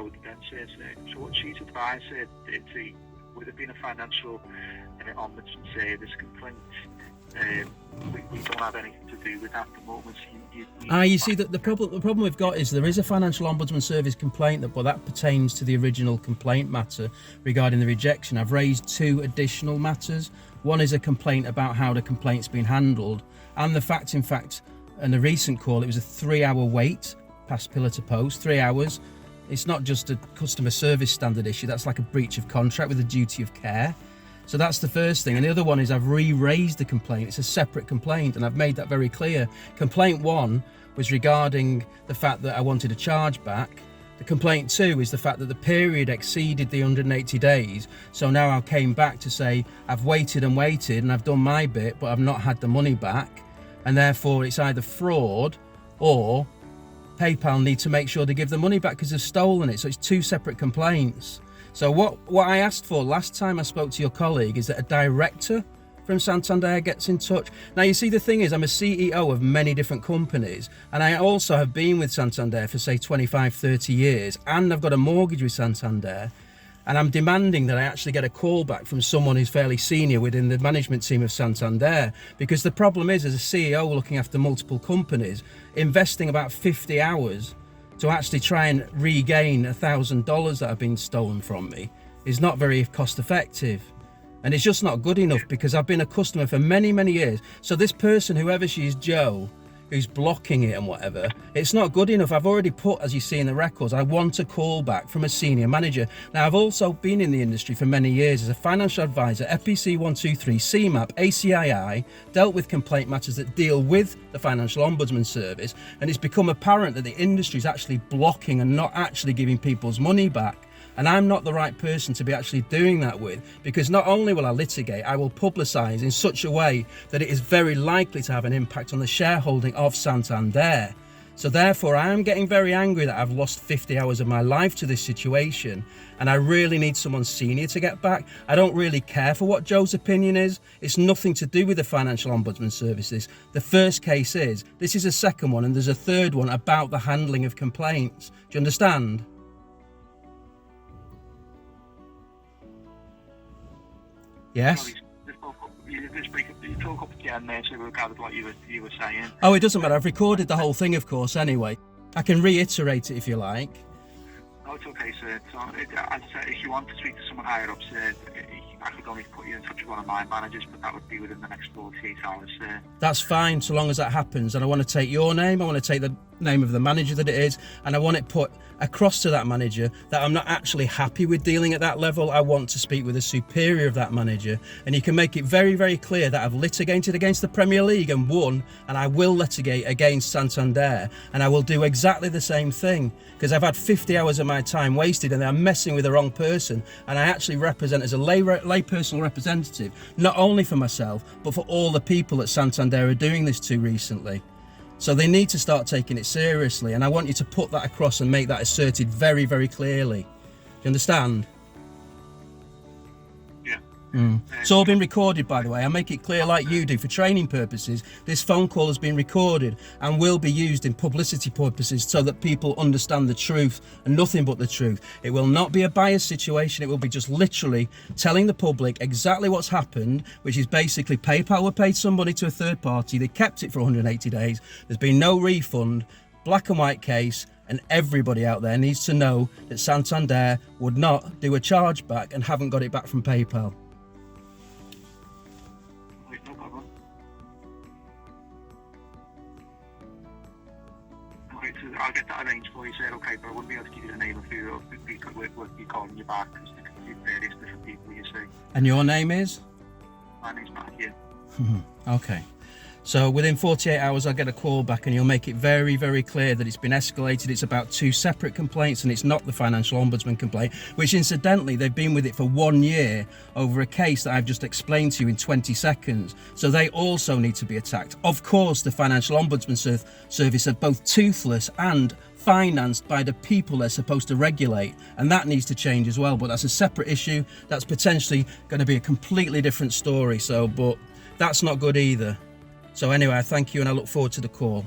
go with the bench here. So what she's advised with it being a financial ombudsman service complaint, we don't have anything to do with that at the moment. You see that the problem we've got is there is a financial ombudsman service complaint, but that pertains to the original complaint matter regarding the rejection. I've raised 2 additional matters. One is a complaint about how the complaint's been handled, and the fact, in a recent call, it was a 3-hour wait past pillar to post, 3 hours. It's not just a customer service standard issue, that's like a breach of contract with a duty of care. So that's the first thing. And the other one is I've re-raised the complaint. It's a separate complaint, and I've made that very clear. Complaint 1 was regarding the fact that I wanted a charge back. The complaint 2 is the fact that the period exceeded the 180 days. So now I came back to say I've waited and waited and I've done my bit, but I've not had the money back. And therefore it's either fraud or PayPal need to make sure they give the money back because they've stolen it. So it's 2 separate complaints. So what I asked for last time I spoke to your colleague is that a director from Santander gets in touch. Now, you see, the thing is, I'm a CEO of many different companies, and I also have been with Santander for, say, 25, 30 years, and I've got a mortgage with Santander, and I'm demanding that I actually get a call back from someone who's fairly senior within the management team of Santander, because the problem is, as a CEO looking after multiple companies, investing about 50 hours to actually try and regain $1,000 that have been stolen from me is not very cost effective. And it's just not good enough because I've been a customer for many, many years. So this person, whoever she is, Joe, who's blocking it and whatever, it's not good enough. I've already put, as you see in the records, I want a call back from a senior manager. Now, I've also been in the industry for many years as a financial advisor, FPC 123, CMAP, ACII, dealt with complaint matters that deal with the Financial Ombudsman Service. And it's become apparent that the industry is actually blocking and not actually giving people's money back. And I'm not the right person to be actually doing that with, because not only will I litigate, I will publicise in such a way that it is very likely to have an impact on the shareholding of Santander. So therefore, I am getting very angry that I've lost 50 hours of my life to this situation, and I really need someone senior to get back. I don't really care for what Joe's opinion is. It's nothing to do with the Financial Ombudsman Services. The first case is, this is a second one, and there's a third one about the handling of complaints. Do you understand? Yes. You talk up again there, so we gathered what you were saying. Oh, it doesn't matter. I've recorded the whole thing, of course, anyway. I can reiterate it if you like. No, it's okay, sir. So, as I said, if you want to speak to someone higher up, sir, I could only put you in touch with one of my managers, but that would be within the next 48 hours, sir. That's fine, so long as that happens. And I want to take your name, I want to take the name of the manager that it is, and I want it put across to that manager that I'm not actually happy with dealing at that level. I want to speak with a superior of that manager, and you can make it very, very clear that I've litigated against the Premier League and won, and I will litigate against Santander, and I will do exactly the same thing, because I've had 50 hours of my time wasted and I'm messing with the wrong person, and I actually represent as a lay personal representative, not only for myself, but for all the people that Santander are doing this to recently. So they need to start taking it seriously, and I want you to put that across and make that asserted very, very clearly. Do you understand? Yeah. It's all been recorded, by the way. I make it clear, like you do, for training purposes. This phone call has been recorded and will be used in publicity purposes so that people understand the truth and nothing but the truth. It will not be a biased situation. It will be just literally telling the public exactly what's happened, which is basically PayPal were paid some money to a third party. They kept it for 180 days. There's been no refund. Black and white case. And everybody out there needs to know that Santander would not do a chargeback and haven't got it back from PayPal. No problem. Okay, so I'll get that arranged for you, sir. Okay, but I wouldn't be able to give you the name of who would be calling you back, because there could be various different people, you see. And your name is? My name's Matthew. Okay. So within 48 hours, I'll get a call back, and you'll make it very, very clear that it's been escalated. It's about 2 separate complaints, and it's not the Financial Ombudsman complaint, which incidentally, they've been with it for 1 year over a case that I've just explained to you in 20 seconds. So they also need to be attacked. Of course, the Financial Ombudsman Service are both toothless and financed by the people they're supposed to regulate, and that needs to change as well. But that's a separate issue. That's potentially going to be a completely different story. But that's not good either. So anyway, I thank you, and I look forward to the call.